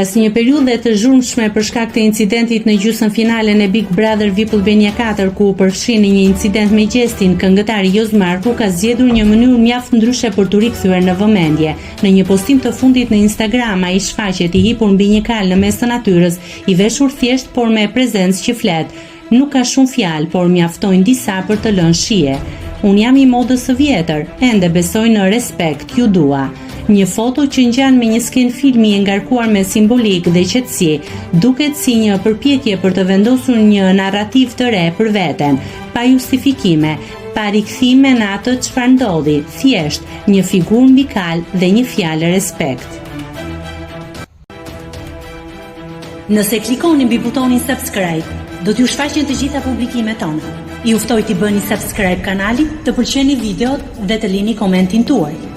Pas një periudhe të zhurmshme për shkak të incidentit në gjysmëfinalen e Big Brother VIP Albania 4, ku u përfshi në një incident me gjestin, këngëtari Joz Marku ka zgjedhur një mënyrë mjaft ndryshe për t'u rikthyer në vëmendje. Në një postim të fundit në Instagram, ai shfaqet i hipur mbi një kal në mes të natyrës, i veshur thjesht por me prezencë që flet. Nuk ka shumë fjalë, por mjaftojnë disa për të lënë shije. Unë jam i modës së vjetër, ende besoj në respekt, ju dua. Një foto që ngjan me një sken filmi e ngarkuar me simbolik dhe qetësi, duket si një përpjekje për të vendosur një narrativ të re për veten, pa justifikime, pa rikthime në atë çfarë ndodhi, thjesht një figurë mbi kal dhe një fjalë respekt. Nëse klikoni mbi butonin subscribe, do t'ju shfaqen të gjitha publikimet tona. Ju ftoj t'i bëni subscribe kanalit, të pëlqeni videot dhe të lini komentin tuaj.